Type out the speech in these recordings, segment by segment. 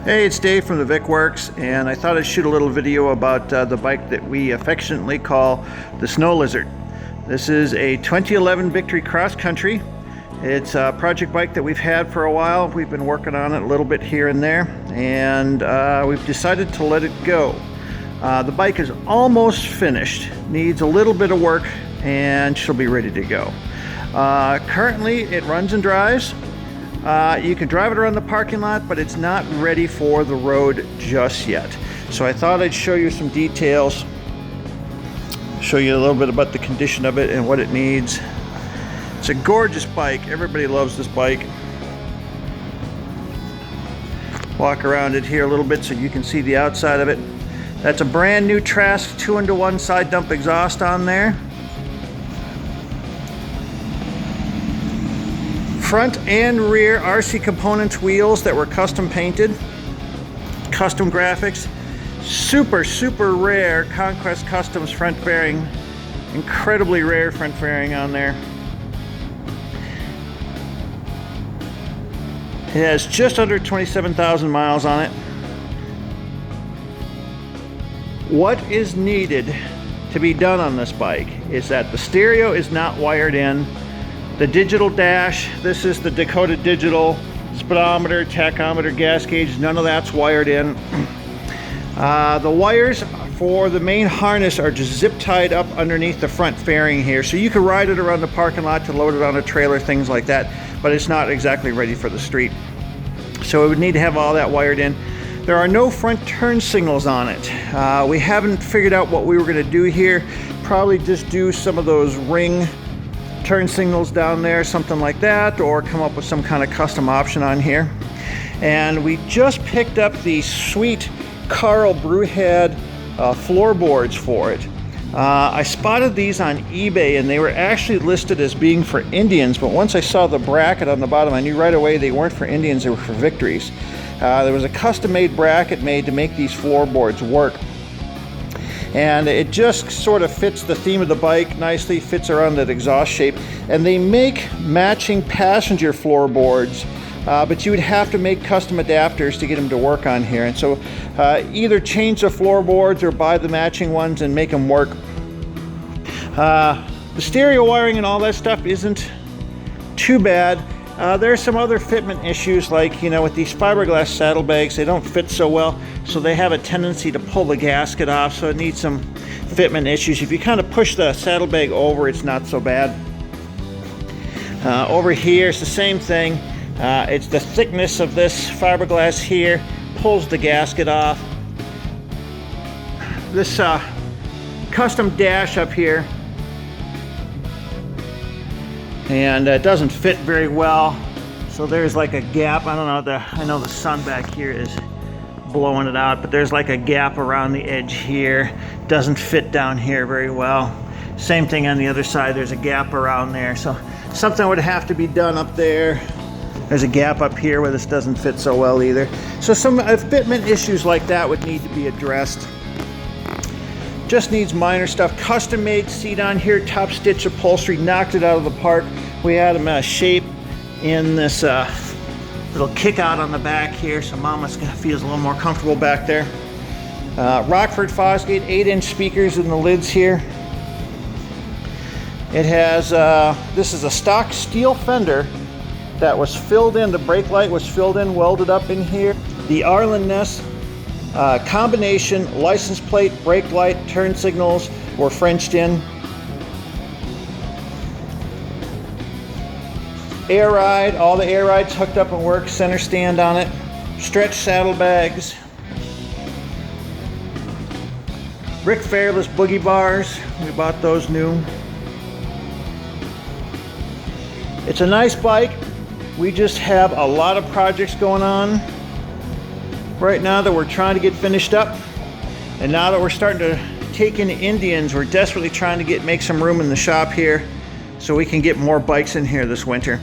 Hey, it's Dave from the Vic Works, and I thought I'd shoot a little video about the bike that we affectionately call the Snow Lizard. This is a 2011 Victory Cross Country. It's a project bike that we've had for a while. We've been working on it a little bit here and there, and we've decided to let it go. The bike is almost finished, needs a little bit of work, and she'll be ready to go. Currently, it runs and drives. You can drive it around the parking lot, but it's not ready for the road just yet. So I thought I'd show you some details, show you a little bit about the condition of it and what it needs. It's a gorgeous bike. Everybody loves this bike. Walk around it here a little bit so you can see the outside of it. That's a brand new Trask 2-into-1 side dump exhaust on there. Front and rear RC Components wheels that were custom painted, custom graphics, super rare Conquest Customs front fairing, incredibly rare front fairing on there. It has just under 27,000 miles on it. What is needed to be done on this bike is that the stereo is not wired in. The digital dash, this is the Dakota Digital speedometer, tachometer, gas gauge, none of that's wired in. The wires for the main harness are just zip tied up underneath the front fairing here, so you can ride it around the parking lot to load it on a trailer, things like that, but it's not exactly ready for the street. So it would need to have all that wired in. There are no front turn signals on it. We haven't figured out what we were going to do here. Probably just do some of those ring turn signals down there, something like that, or come up with some kind of custom option on here. And we just picked up the sweet Carl Brewhead floorboards for it. I spotted these on eBay and they were actually listed as being for Indians, but once I saw the bracket on the bottom, I knew right away they weren't for Indians, they were for Victories. There was a custom-made bracket made to make these floorboards work. And it just sort of fits the theme of the bike nicely, fits around that exhaust shape. And they make matching passenger floorboards, but you would have to make custom adapters to get them to work on here. And so either change the floorboards or buy the matching ones and make them work. The stereo wiring and all that stuff isn't too bad. There are some other fitment issues, like, you know, with these fiberglass saddlebags, they don't fit so well, so they have a tendency to pull the gasket off, so it needs some fitment issues. If you kind of push the saddlebag over, it's not so bad. Over here, it's the same thing. It's the thickness of this fiberglass here pulls the gasket off. This custom dash up here, and it doesn't fit very well, so there's like a gap. I don't know, I know the sun back here is blowing it out, but there's like a gap around the edge here. Doesn't fit down here very well. Same thing on the other side, there's a gap around there, so something would have to be done up there. There's a gap up here where this doesn't fit so well either. So some fitment issues like that would need to be addressed. Just needs minor stuff. Custom made seat on here, top stitch upholstery, knocked it out of the park. We had them shape in this little kick out on the back here, so Mama feels a little more comfortable back there. Rockford Fosgate 8-inch speakers in the lids here. It has, this is a stock steel fender that was filled in, the brake light was filled in, welded up in here. The Arlen Ness combination license plate, brake light, turn signals were Frenched in. Air ride, all the air rides hooked up and work, center stand on it. Stretch saddlebags. Rick Fairless boogie bars, we bought those new. It's a nice bike. We just have a lot of projects going on right now that we're trying to get finished up. And now that we're starting to take in Indians, we're desperately trying to make some room in the shop here so we can get more bikes in here this winter.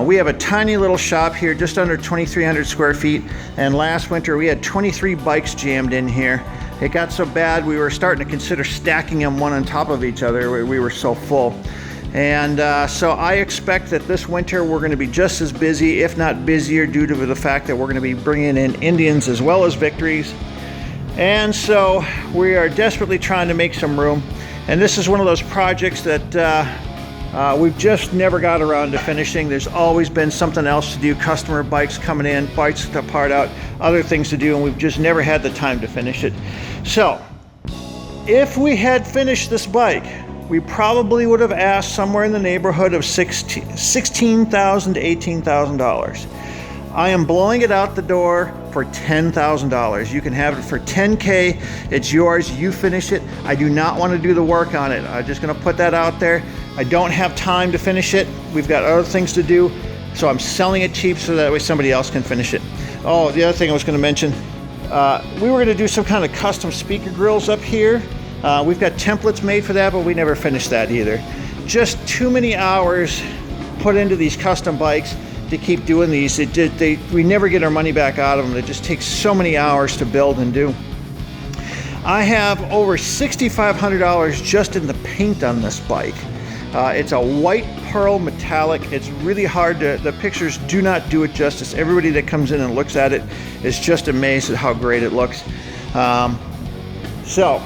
We have a tiny little shop here, just under 2,300 square feet, and last winter we had 23 bikes jammed in here. It got so bad we were starting to consider stacking them one on top of each other. We were so full. And so I expect that this winter we're going to be just as busy, if not busier, due to the fact that we're going to be bringing in Indians as well as victories. And so we are desperately trying to make some room. And this is one of those projects that we've just never got around to finishing. There's always been something else to do, customer bikes coming in, bikes to part out, other things to do, and we've just never had the time to finish it. So if we had finished this bike, we probably would have asked somewhere in the neighborhood of $16,000 to $18,000. I am blowing it out the door for $10,000. You can have it for $10K. It's yours. You finish it. I do not want to do the work on it. I'm just going to put that out there. I don't have time to finish it. We've got other things to do. So I'm selling it cheap so that way somebody else can finish it. Oh, the other thing I was going to mention, we were going to do some kind of custom speaker grills up here. We've got templates made for that, but we never finished that either. Just too many hours put into these custom bikes to keep doing these. We never get our money back out of them. It just takes so many hours to build and do. I have over $6,500 just in the paint on this bike. It's a white pearl metallic. It's really hard to, the pictures do not do it justice. Everybody that comes in and looks at it is just amazed at how great it looks. So,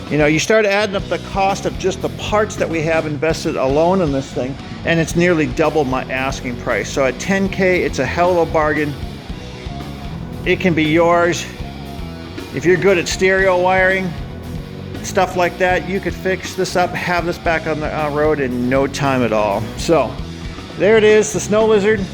you know, you start adding up the cost of just the parts that we have invested alone in this thing, and it's nearly double my asking price. So at $10K, it's a hell of a bargain. It can be yours. If you're good at stereo wiring, stuff like that, you could fix this up, have this back on the road in no time at all. So there it is, the Snow Lizard.